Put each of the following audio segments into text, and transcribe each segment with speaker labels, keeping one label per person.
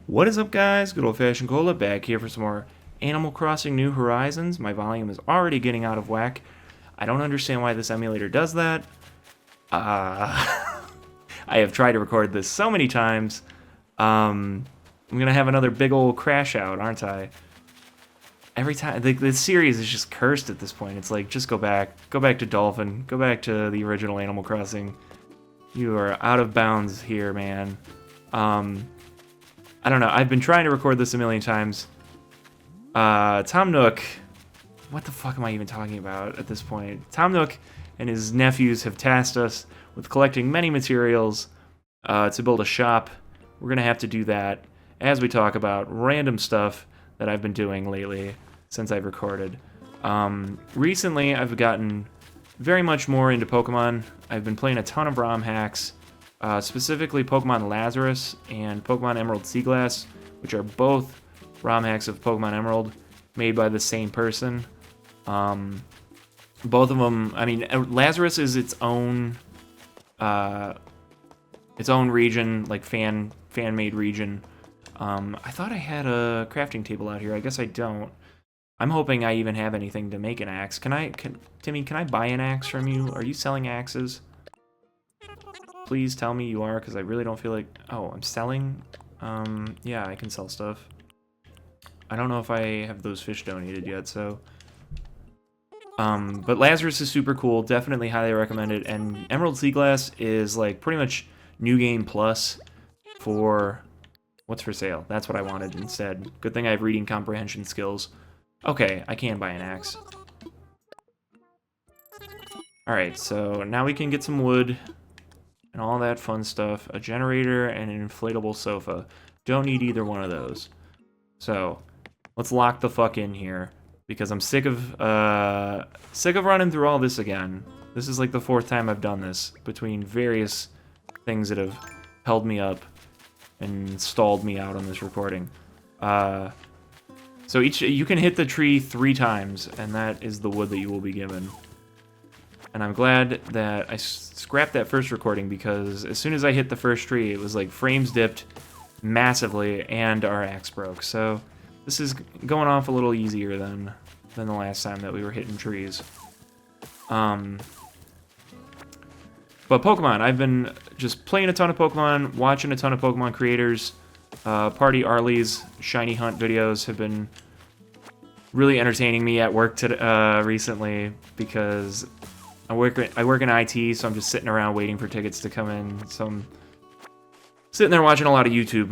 Speaker 1: What is up, guys? Good old-fashioned Cola back here for some more Animal Crossing New Horizons. My volume is already getting out of whack. I don't understand why this emulator does that. I have tried to record this so many times. I'm gonna have another big old crash out, aren't I? Every time, the series is just cursed at this point. It's like, just go back to Dolphin, go back to the original Animal Crossing. You are out of bounds here, man. I don't know. I've been trying to record this a million times. Tom Nook... What the fuck am I even talking about at this point? Tom Nook and his nephews have tasked us with collecting many materials to build a shop. We're going to have to do that as we talk about random stuff that I've been doing lately since I've recorded. Recently, I've gotten very much more into Pokemon. I've been playing a ton of ROM hacks. Specifically Pokemon Lazarus and Pokemon Emerald Seaglass, which are both ROM hacks of Pokemon Emerald, made by the same person. Both of them, I mean, Lazarus is its own region, like fan-made region. I thought I had a crafting table out here. I guess I don't. I'm hoping I even have anything to make an axe. Timmy, can I buy an axe from you? Are you selling axes? Please tell me you are, because I really don't feel like... Oh, I'm selling? Yeah, I can sell stuff. I don't know if I have those fish donated yet, so... But Lazarus is super cool, definitely highly recommend it, and Emerald Seaglass is, like, pretty much New Game Plus for... What's for sale? That's what I wanted instead. Good thing I have reading comprehension skills. Okay, I can buy an axe. Alright, so now we can get some wood... and all that fun stuff. A generator and an inflatable sofa. Don't need either one of those. So, let's lock the fuck in here. Because I'm sick of running through all this again. This is like the 4th time I've done this. Between various things that have held me up and stalled me out on this recording. So you can hit the tree 3 times, and that is the wood that you will be given. And I'm glad that I scrapped that first recording, because as soon as I hit the first tree, it was like frames dipped massively and our axe broke. So this is going off a little easier than the last time that we were hitting trees. But Pokemon, I've been just playing a ton of Pokemon, watching a ton of Pokemon creators. Party Arlie's Shiny Hunt videos have been really entertaining me at work recently, because I work in IT, so I'm just sitting around waiting for tickets to come in. So I'm sitting there watching a lot of YouTube,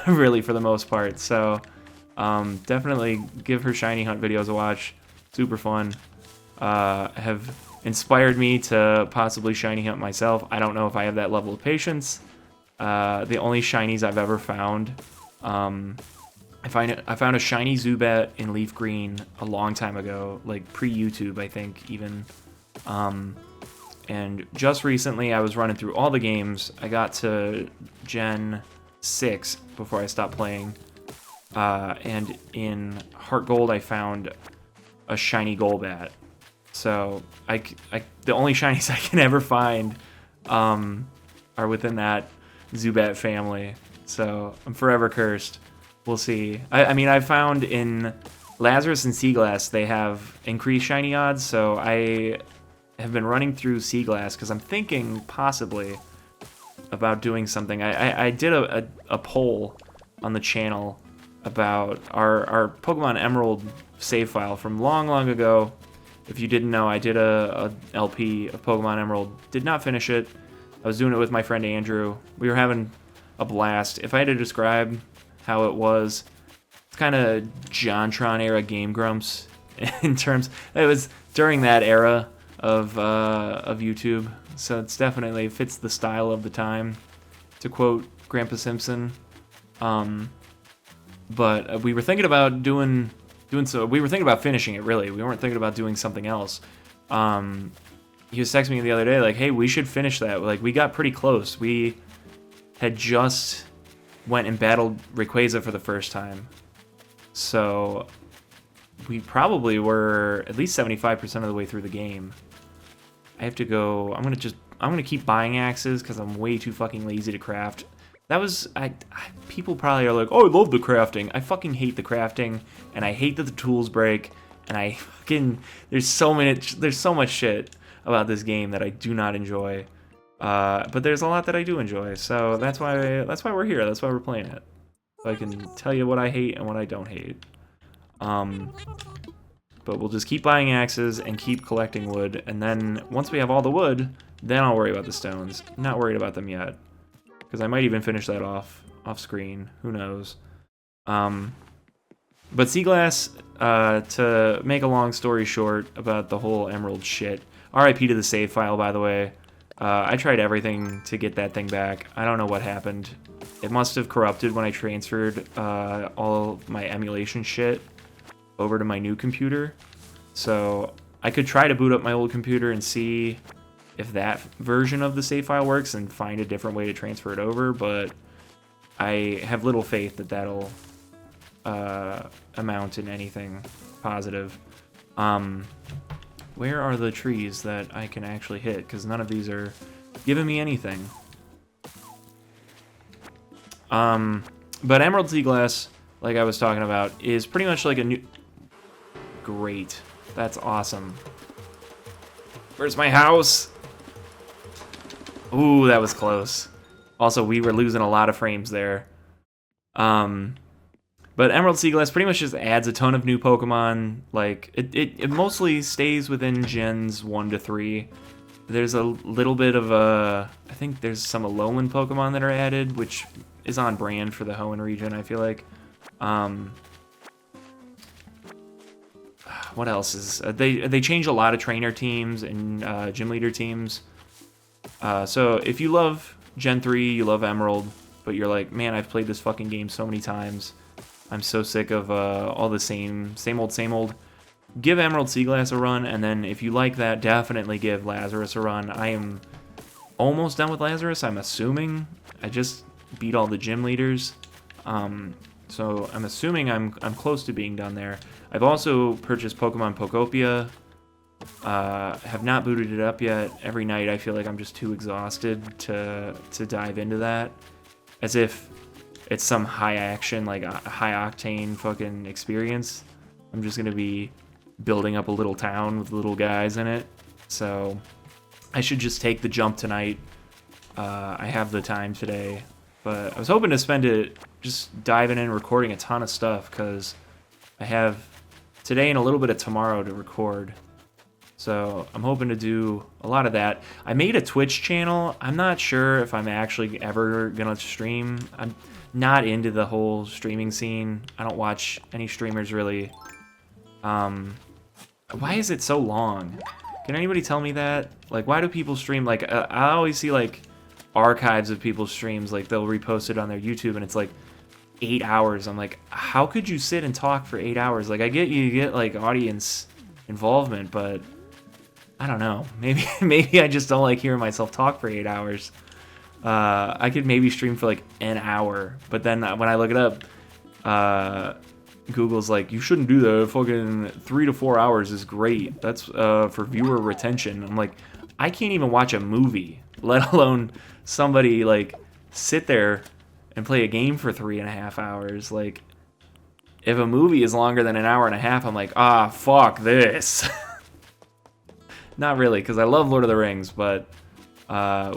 Speaker 1: really, for the most part. So definitely give her Shiny Hunt videos a watch. Super fun. Have inspired me to possibly Shiny Hunt myself. I don't know if I have that level of patience. The only shinies I've ever found, I found a shiny Zubat in Leaf Green a long time ago, like pre-YouTube, I think, even. And just recently I was running through all the games. I got to Gen 6 before I stopped playing. And in Heart Gold I found a shiny Golbat. So the only shinies I can ever find are within that Zubat family. So I'm forever cursed. We'll see. I mean, I found in Lazarus and Seaglass they have increased shiny odds, so I have been running through Seaglass because I'm thinking possibly about doing something. I did a poll on the channel about our Pokemon Emerald save file from long ago. If you didn't know, I did a LP of Pokemon Emerald. Did not finish it. I was doing it with my friend Andrew. We were having a blast. If I had to describe how it was, it's kind of JonTron era Game Grumps in terms. It was during that era of YouTube, so it's definitely fits the style of the time, to quote Grandpa Simpson. But we were thinking about doing so. We were thinking about finishing it. Really, we weren't thinking about doing something else. He was texting me the other day, like, "Hey, we should finish that." Like, we got pretty close. We had just went and battled Rayquaza for the first time, so we probably were at least 75% of the way through the game. I have to go. I'm gonna keep buying axes because I'm way too fucking lazy to craft. That was people probably are like, oh, I love the crafting. I fucking hate the crafting, and I hate that the tools break, and I fucking there's so much shit about this game that I do not enjoy. But there's a lot that I do enjoy, so that's why we're here. That's why we're playing it. So I can tell you what I hate and what I don't hate. But we'll just keep buying axes and keep collecting wood, and then once we have all the wood, then I'll worry about the stones. I'm not worried about them yet. Because I might even finish that off screen. Who knows? But sea glass, to make a long story short about the whole emerald shit. RIP to the save file, by the way. I tried everything to get that thing back. I don't know what happened. It must have corrupted when I transferred all of my emulation shit over to my new computer. So I could try to boot up my old computer and see if that version of the save file works and find a different way to transfer it over, but I have little faith that that'll amount in anything positive. Where are the trees that I can actually hit? Because none of these are giving me anything. But Emerald Sea Glass, like I was talking about, is pretty much like a new... Great. That's awesome. Where's my house? Ooh, that was close. Also, we were losing a lot of frames there. But Emerald Sea Glass pretty much just adds a ton of new Pokemon. Like, it mostly stays within Gens 1 to 3. There's a little bit of I think there's some Alolan Pokemon that are added, which is on brand for the Hoenn region, I feel like. What else is... They change a lot of trainer teams and gym leader teams. So if you love Gen 3, you love Emerald, but you're like, man, I've played this fucking game so many times. I'm so sick of all the same old. Give Emerald Sea Glass a run, and then if you like that, definitely give Lazarus a run. I am almost done with Lazarus, I'm assuming. I just beat all the gym leaders. So I'm assuming I'm close to being done there. I've also purchased Pokemon Pokopia. Have not booted it up yet. Every night I feel like I'm just too exhausted to dive into that. As if it's some high action, like a high octane fucking experience. I'm just gonna be building up a little town with little guys in it. So I should just take the jump tonight. I have the time today. But I was hoping to spend it just diving in, recording a ton of stuff, because I have today and a little bit of tomorrow to record. So I'm hoping to do a lot of that. I made a Twitch channel. I'm not sure if I'm actually ever going to stream. I'm not into the whole streaming scene. I don't watch any streamers really. Why is it so long? Can anybody tell me that? Like, why do people stream? Like, I always see, like, archives of people's streams. Like, they'll repost it on their YouTube, and it's, like, 8 hours. I'm like, how could you sit and talk for 8 hours? Like, I get you get, like, audience involvement, but... I don't know. Maybe I just don't like hearing myself talk for 8 hours. I could maybe stream for like an hour, but then when I look it up, Google's like, you shouldn't do that. Fucking 3 to 4 hours is great. That's for viewer retention. I'm like, I can't even watch a movie, let alone somebody like sit there and play a game for 3.5 hours. Like, if a movie is longer than an hour and a half, I'm like, ah, fuck this. Not really, because I love Lord of the Rings, but,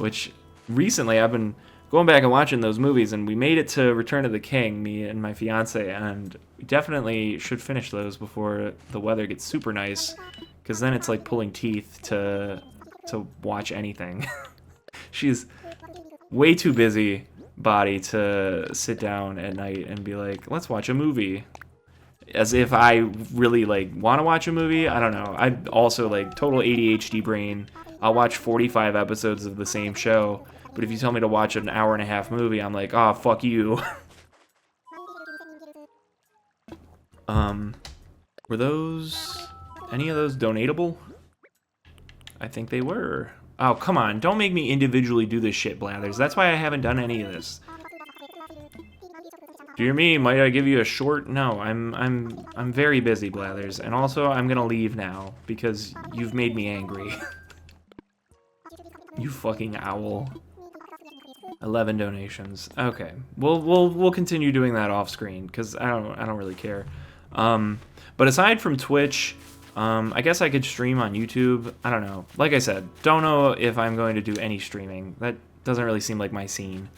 Speaker 1: which recently I've been going back and watching those movies, and we made it to Return of the King, me and my fiance, and we definitely should finish those before the weather gets super nice, because then it's like pulling teeth to watch anything. She's way too busy body to sit down at night and be like, let's watch a movie. As if I really, like, want to watch a movie. I don't know. I'm also, like, total ADHD brain. I'll watch 45 episodes of the same show, but if you tell me to watch an hour-and-a-half movie, I'm like, oh, fuck you. Were any of those donatable? I think they were. Oh, come on. Don't make me individually do this shit, Blathers. That's why I haven't done any of this. Dear me, might I give you a short? No, I'm very busy, Blathers, and also I'm gonna leave now because you've made me angry. You fucking owl. 11 donations. Okay, we'll continue doing that off screen because I don't really care. But aside from Twitch, I guess I could stream on YouTube. I don't know. Like I said, don't know if I'm going to do any streaming. That doesn't really seem like my scene.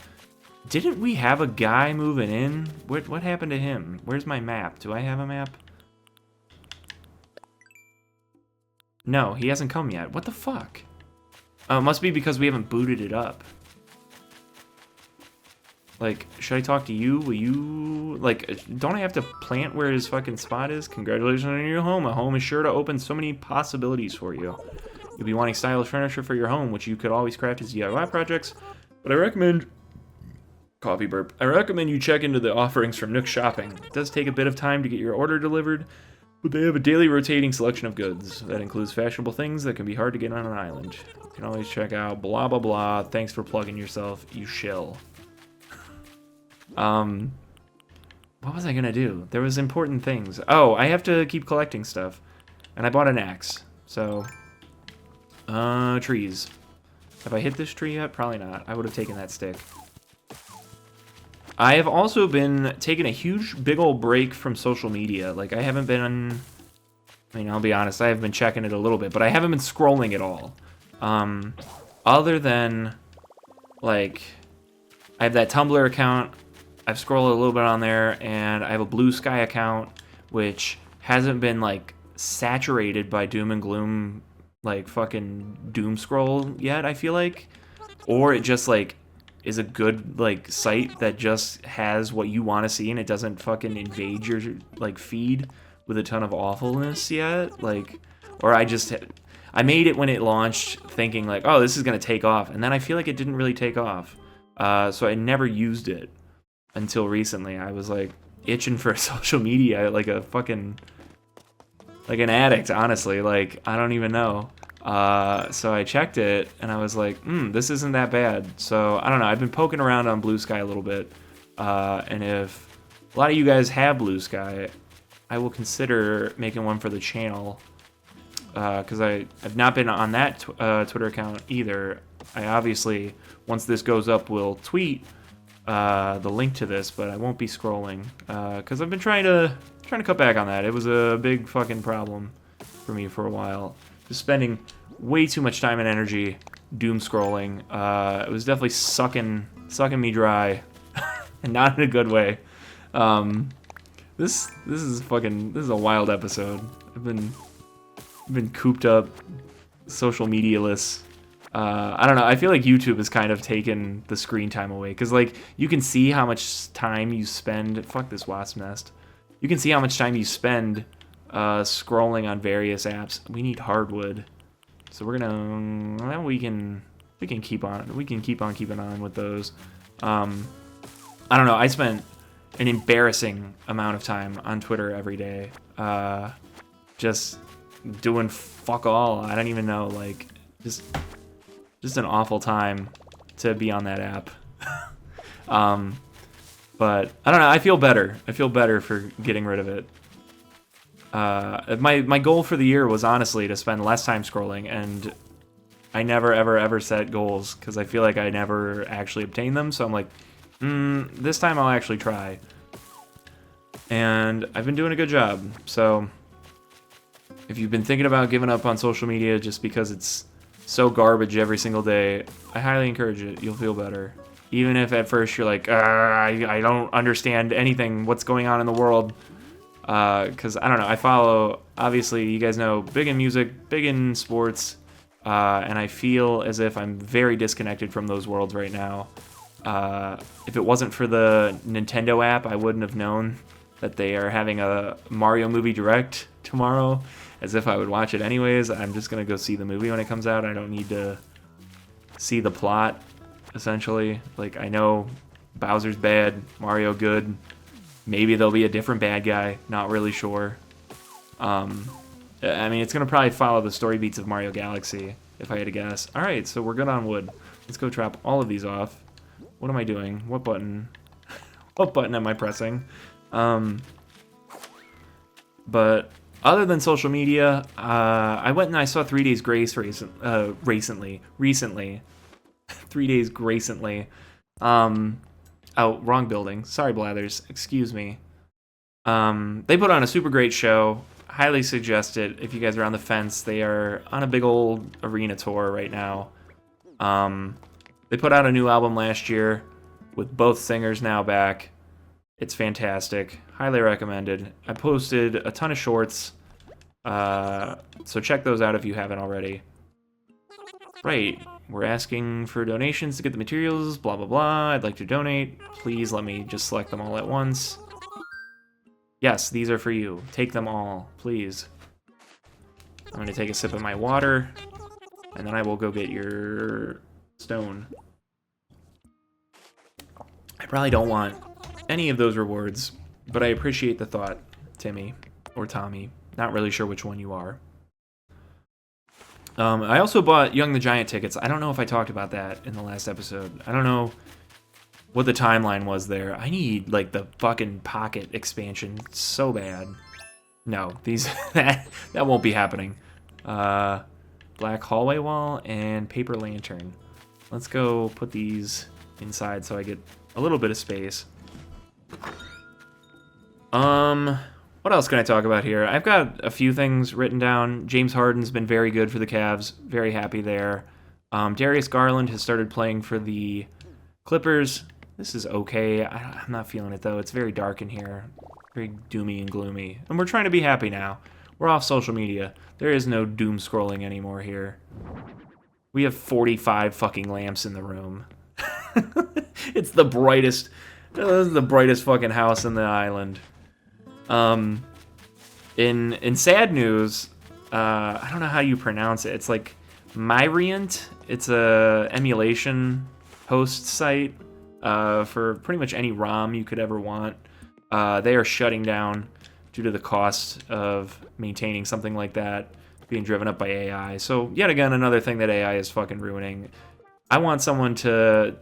Speaker 1: Didn't we have a guy moving in? What happened to him? Where's my map? Do I have a map? No, he hasn't come yet. What the fuck? Oh, it must be because we haven't booted it up. Like, should I talk to you? Will you... Like, don't I have to plant where his fucking spot is? Congratulations on your new home. A home is sure to open so many possibilities for you. You'll be wanting stylish furniture for your home, which you could always craft as DIY projects. But I recommend... Coffee burp. I recommend you check into the offerings from Nook Shopping. It does take a bit of time to get your order delivered, but they have a daily rotating selection of goods. That includes fashionable things that can be hard to get on an island. You can always check out blah blah blah. Thanks for plugging yourself, you shill. What was I gonna do? There was important things. Oh, I have to keep collecting stuff. And I bought an axe. So, trees. Have I hit this tree yet? Probably not. I would have taken that stick. I have also been taking a huge, big old break from social media. Like, I haven't been... I mean, I'll be honest, I have been checking it a little bit, but I haven't been scrolling at all. Other than, like, I have that Tumblr account. I've scrolled a little bit on there, and I have a Blue Sky account, which hasn't been, like, saturated by doom and gloom, like, fucking doom scroll yet, I feel like. Or it just, like... is a good, like, site that just has what you want to see and it doesn't fucking invade your, like, feed with a ton of awfulness yet. Like, or I made it when it launched thinking, like, oh, this is going to take off. And then I feel like it didn't really take off. So I never used it until recently. I was, like, itching for social media like a fucking, like an addict, honestly. Like, I don't even know. So I checked it, and I was like, this isn't that bad. So, I don't know, I've been poking around on Blue Sky a little bit, and if a lot of you guys have Blue Sky, I will consider making one for the channel, because I've not been on that Twitter account either. I obviously, once this goes up, will tweet the link to this, but I won't be scrolling, because I've been trying to cut back on that. It was a big fucking problem for me for a while. Just spending way too much time and energy doom scrolling. It was definitely sucking me dry, and not in a good way. This is a wild episode. I've been cooped up, social media-less. I don't know. I feel like YouTube has kind of taken the screen time away, because like you can see how much time you spend. Fuck this wasp nest. You can see how much time you spend. Scrolling on various apps. We need hardwood, so we're gonna. Well, we can keep on. We can keep on keeping on with those. I don't know. I spent an embarrassing amount of time on Twitter every day, just doing fuck all. I don't even know. Like just an awful time to be on that app. But I don't know. I feel better. I feel better for getting rid of it. My goal for the year was honestly to spend less time scrolling, and I never ever set goals because I feel like I never actually obtain them. So I'm like, this time I'll actually try, and I've been doing a good job. So if you've been thinking about giving up on social media just because it's so garbage every single day, I highly encourage it. You'll feel better, even if at first you're like, I don't understand anything. What's going on in the world? Because I don't know, I follow, obviously, you guys know, big in music, big in sports, and I feel as if I'm very disconnected from those worlds right now. If it wasn't for the Nintendo app, I wouldn't have known that they are having a Mario movie direct tomorrow, as if I would watch it anyways. I'm just gonna go see the movie when it comes out. I don't need to see the plot, essentially. Like, I know Bowser's bad, Mario good. Maybe there'll be a different bad guy. Not really sure. I mean, it's going to probably follow the story beats of Mario Galaxy, if I had to guess. Alright, so we're good on wood. Let's go trap all of these off. What am I doing? What button? What button am I pressing? But other than social media, I went and I saw 3 Days Grace recently. 3 Days Gracently. Oh, wrong building. Sorry, Blathers. Excuse me. They put on a super great show. Highly suggest it if you guys are on the fence. They are on a big old arena tour right now. They put out a new album last year with both singers now back. It's fantastic. Highly recommended. I posted a ton of shorts, so check those out if you haven't already. Right, we're asking for donations to get the materials, blah, blah, blah. I'd like to donate. Please let me just select them all at once. Yes, these are for you. Take them all, please. I'm going to take a sip of my water, and then I will go get your stone. I probably don't want any of those rewards, but I appreciate the thought, Timmy, or Tommy. Not really sure which one you are. I also bought Young the Giant tickets. I don't know if I talked about that in the last episode. I don't know what the timeline was there. I need, like, the fucking Pocket expansion so bad. No, these that won't be happening. Black hallway wall and paper lantern. Let's go put these inside so I get a little bit of space. What else can I talk about here? I've got a few things written down. James Harden's been very good for the Cavs. Very happy there. Darius Garland has started playing for the Clippers. This is okay. I'm not feeling it, though. It's very dark in here. Very doomy and gloomy. And we're trying to be happy now. We're off social media. There is no doom scrolling anymore here. We have 45 fucking lamps in the room. It's the brightest... This is the brightest fucking house in the island. In sad news, I don't know how you pronounce it. It's like Myriant. It's a emulation host site for pretty much any ROM you could ever want. They are shutting down due to the cost of maintaining something like that being driven up by AI. So yet again, another thing that AI is fucking ruining. I want someone to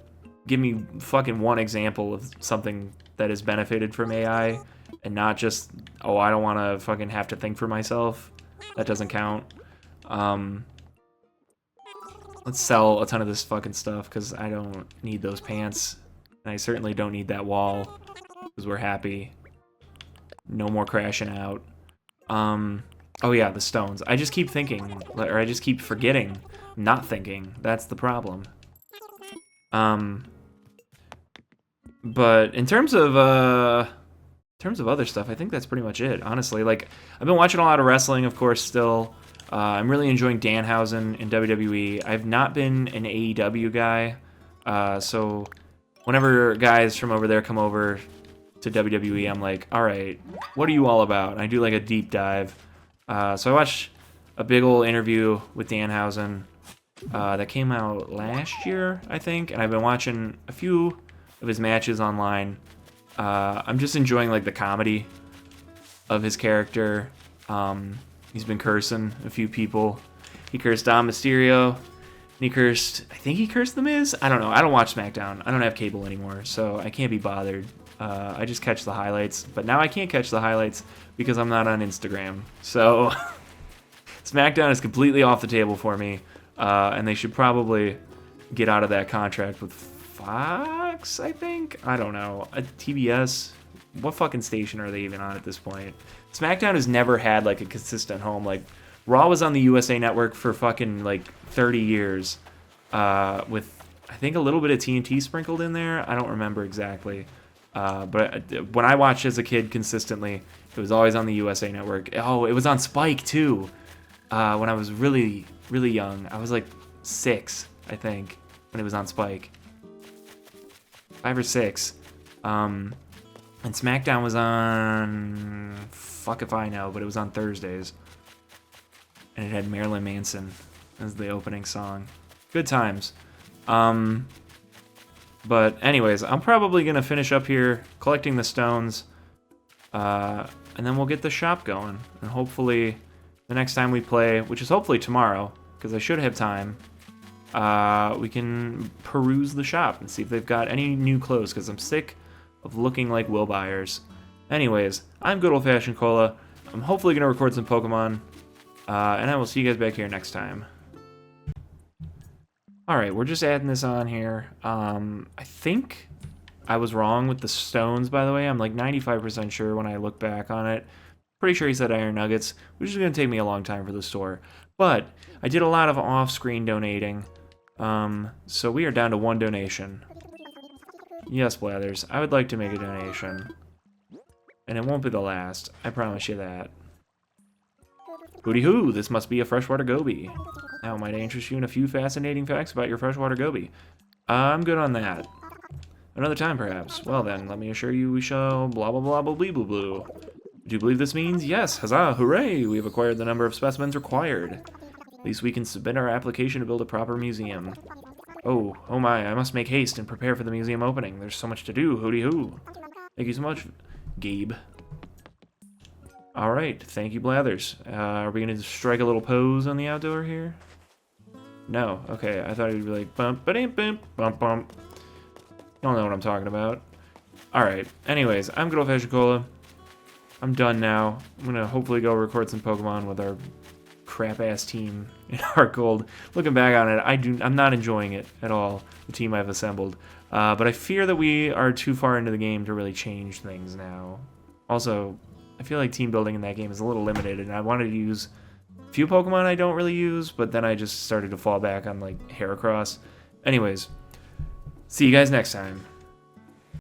Speaker 1: give me fucking one example of something that has benefited from AI and not just, oh, I don't want to fucking have to think for myself. That doesn't count. Let's sell a ton of this fucking stuff because I don't need those pants. And I certainly don't need that wall because we're happy. No more crashing out. Oh yeah, the stones. I just keep thinking, or I just keep forgetting, not thinking. That's the problem. But in terms of other stuff, I think that's pretty much it, honestly. Like, I've been watching a lot of wrestling, of course, still. I'm really enjoying Danhausen in WWE. I've not been an AEW guy, so whenever guys from over there come over to WWE, I'm like, all right, what are you all about? And I do like a deep dive. So I watched a big old interview with Danhausen that came out last year, I think, and I've been watching a few of his matches online. I'm just enjoying like the comedy of his character. He's been cursing a few people. He cursed Dom Mysterio. And I think he cursed The Miz. I don't know. I don't watch SmackDown. I don't have cable anymore, so I can't be bothered. I just catch the highlights. But now I can't catch the highlights because I'm not on Instagram. So SmackDown is completely off the table for me. And they should probably get out of that contract with Fox, I think? I don't know. A TBS? What fucking station are they even on at this point? SmackDown has never had, like, a consistent home. Like, Raw was on the USA Network for fucking, like, 30 years. With, I think, a little bit of TNT sprinkled in there. I don't remember exactly. But when I watched as a kid consistently, it was always on the USA Network. Oh, it was on Spike, too. When I was really, really young. I was, like, 6, I think, when it was on Spike. 5 or 6. And SmackDown was on... Fuck if I know, but it was on Thursdays. And it had Marilyn Manson as the opening song. Good times. But anyways, I'm probably going to finish up here collecting the stones. And then we'll get the shop going. And hopefully the next time we play, which is hopefully tomorrow, because I should have time, we can peruse the shop and see if they've got any new clothes, because I'm sick of looking like Will Byers. Anyways, I'm Good Old Fashioned Cola. I'm hopefully going to record some Pokemon, and I will see you guys back here next time. Alright, we're just adding this on here. I think I was wrong with the stones, by the way. I'm like 95% sure when I look back on it. Pretty sure he said iron nuggets, which is going to take me a long time for the store. But I did a lot of off-screen donating. So we are down to 1 donation. Yes, Blathers, I would like to make a donation. And it won't be the last. I promise you that. Hooty hoo, this must be a freshwater goby. Now, might I interest you in a few fascinating facts about your freshwater goby? I'm good on that. Another time, perhaps. Well then, let me assure you we shall blah blah blah blah blah blah blah. Do you believe this means? Yes, huzzah, hooray! We have acquired the number of specimens required. At least we can submit our application to build a proper museum. Oh my, I must make haste and prepare for the museum opening. There's so much to do, hooty hoo. Thank you so much, Gabe. Alright, thank you, Blathers. Are we going to strike a little pose on the outdoor here? No, okay, I thought it would be like bump, ba-dum, bump, bump, bump. Y'all know what I'm talking about. Alright, anyways, I'm Good Old Fashioned Cola. I'm done now. I'm going to hopefully go record some Pokemon with our crap-ass team in Heart Gold. Looking back on it, I'm not enjoying it at all, the team I've assembled. But I fear that we are too far into the game to really change things now. Also, I feel like team building in that game is a little limited, and I wanted to use a few Pokemon I don't really use, but then I just started to fall back on, like, Heracross. Anyways, see you guys next time.